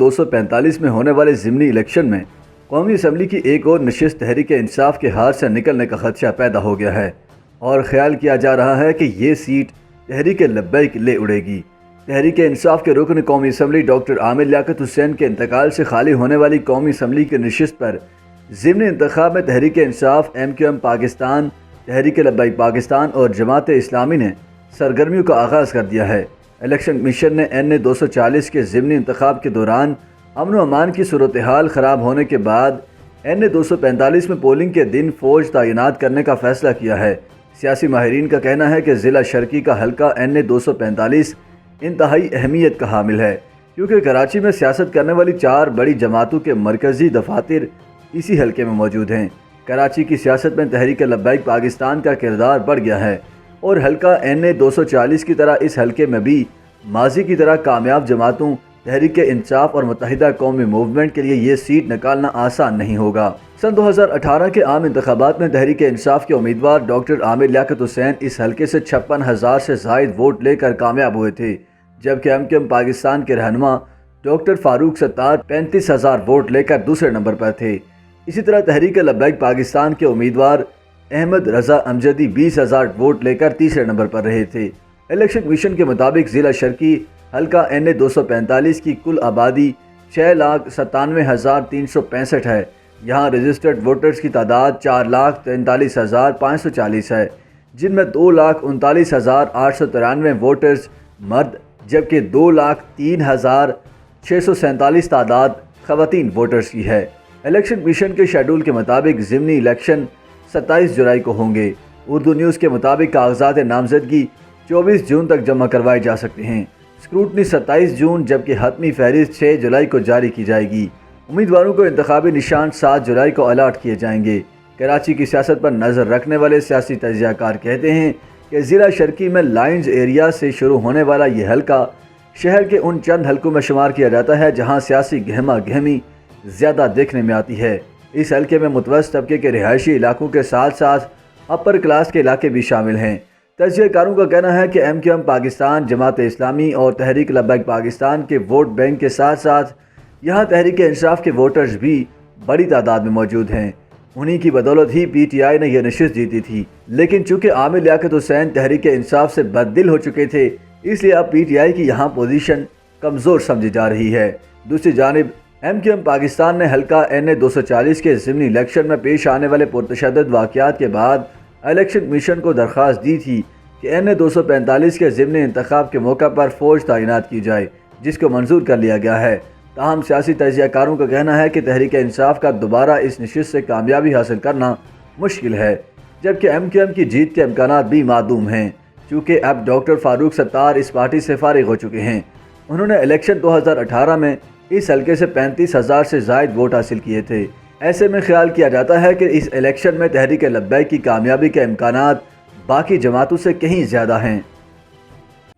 245 میں ہونے والے ضمنی الیکشن میں قومی اسمبلی کی ایک اور نشست تحریک انصاف کے ہاتھ سے نکلنے کا خدشہ پیدا ہو گیا ہے اور خیال کیا جا رہا ہے کہ یہ سیٹ تحریک لبیک لے اڑے گی۔ تحریک انصاف کے رکن قومی اسمبلی ڈاکٹر عامر لیاقت حسین کے انتقال سے خالی ہونے والی قومی اسمبلی کی نشست پر ضمنی انتخاب میں تحریک انصاف، MQM پاکستان، تحریک لبیک پاکستان اور جماعت اسلامی نے سرگرمیوں کا آغاز کر دیا ہے۔ الیکشن کمیشن نے NA 240 کے ضمنی انتخاب کے دوران امن و امان کی صورتحال خراب ہونے کے بعد NA 245 میں پولنگ کے دن فوج تعینات کرنے کا فیصلہ کیا ہے۔ سیاسی ماہرین کا کہنا ہے کہ ضلع شرقی کا حلقہ NA 245 انتہائی اہمیت کا حامل ہے کیونکہ کراچی میں سیاست کرنے والی 4 بڑی جماعتوں کے مرکزی دفاتر اسی حلقے میں موجود ہیں۔ کراچی کی سیاست میں تحریک لبیک پاکستان کا کردار بڑھ گیا ہے اور حلقہ NA 240 کی طرح اس حلقے میں بھی ماضی کی طرح کامیاب جماعتوں تحریک انصاف اور متحدہ قومی موومنٹ کے لیے یہ سیٹ نکالنا آسان نہیں ہوگا۔ سن 2018 کے عام انتخابات میں تحریک انصاف کے امیدوار ڈاکٹر عامر لیاقت حسین اس حلقے سے 56,000 سے زائد ووٹ لے کر کامیاب ہوئے تھے، جبکہ MQM پاکستان کے رہنما ڈاکٹر فاروق ستار 35,000 ووٹ لے کر دوسرے نمبر پر تھے۔ اسی طرح تحریک لبیک پاکستان کے امیدوار احمد رضا امجدی 20,000 ووٹ لے کر تیسرے نمبر پر رہے تھے۔ الیکشن کمیشن کے مطابق ضلع شرقی حلقہ NA 245 کی کل آبادی 6,97,365 ہے۔ یہاں رجسٹرڈ ووٹرز کی تعداد 4,43,540 ہے، جن میں 2,39,893 ووٹرز مرد جبکہ 2,03,647 تعداد خواتین ووٹرز کی ہے۔ الیکشن کمیشن کے شیڈول کے مطابق ضمنی الیکشن 27 جولائی کو ہوں گے۔ اردو نیوز کے مطابق کاغذات نامزدگی 24 جون تک جمع کروائے جا سکتے ہیں۔ اسکروٹنی 27 جون جبکہ حتمی فہرست 6 جولائی کو جاری کی جائے گی۔ امیدواروں کو انتخابی نشان 7 جولائی کو الاٹ کیے جائیں گے۔ کراچی کی سیاست پر نظر رکھنے والے سیاسی تجزیہ کار کہتے ہیں کہ ضلع شرقی میں لائنز ایریا سے شروع ہونے والا یہ حلقہ شہر کے ان چند حلقوں میں شمار کیا جاتا ہے جہاں سیاسی گہما گہمی زیادہ دیکھنے میں آتی ہے۔ اس حلقے میں متوسط طبقے کے رہائشی علاقوں کے ساتھ ساتھ اپر کلاس کے علاقے بھی شامل ہیں۔ تجزیہ کاروں کا کہنا ہے کہ MQM پاکستان، جماعت اسلامی اور تحریک لبیک پاکستان کے ووٹ بینک کے ساتھ ساتھ یہاں تحریک انصاف کے ووٹرز بھی بڑی تعداد میں موجود ہیں۔ انہی کی بدولت ہی PTI نے یہ نشست جیتی تھی، لیکن چونکہ عامر لیاقت حسین تحریک انصاف سے بددل ہو چکے تھے اس لیے اب PTI کی یہاں پوزیشن کمزور سمجھی جا رہی ہے۔ دوسری جانب MQM پاکستان نے حلقہ NA 240 کے ضمنی الیکشن میں پیش آنے والے پرتشدد واقعات کے بعد الیکشن کمیشن کو درخواست دی تھی کہ NA 245 کے ضمنی انتخاب کے موقع پر فوج تعینات کی جائے، جس کو منظور کر لیا گیا ہے۔ تاہم سیاسی تجزیہ کاروں کا کہنا ہے کہ تحریک انصاف کا دوبارہ اس نشست سے کامیابی حاصل کرنا مشکل ہے، جبکہ MQM کی جیت کے امکانات بھی معدوم ہیں، چونکہ اب ڈاکٹر فاروق ستار اس پارٹی سے فارغ ہو چکے ہیں۔ انہوں نے الیکشن 2018 میں اس حلقے سے 35,000 سے زائد ووٹ حاصل کیے تھے۔ ایسے میں خیال کیا جاتا ہے کہ اس الیکشن میں تحریک لبیک کی کامیابی کے امکانات باقی جماعتوں سے کہیں زیادہ ہیں۔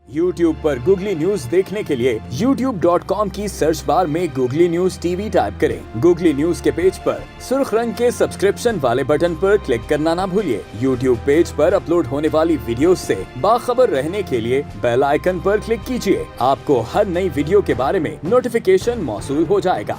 YouTube پر گوگلی نیوز دیکھنے کے لیے youtube.com کی سرچ بار میں گوگلی نیوز TV ٹائپ کریں۔ گوگلی نیوز کے پیج پر سرخ رنگ کے سبسکرپشن والے بٹن پر کلک کرنا نہ بھولیے۔ YouTube پیج پر اپلوڈ ہونے والی ویڈیوز سے باخبر رہنے کے لیے بیل آئیکن پر کلک کیجیے۔ آپ کو ہر نئی ویڈیو کے بارے میں نوٹیفیکیشن موصول ہو جائے گا۔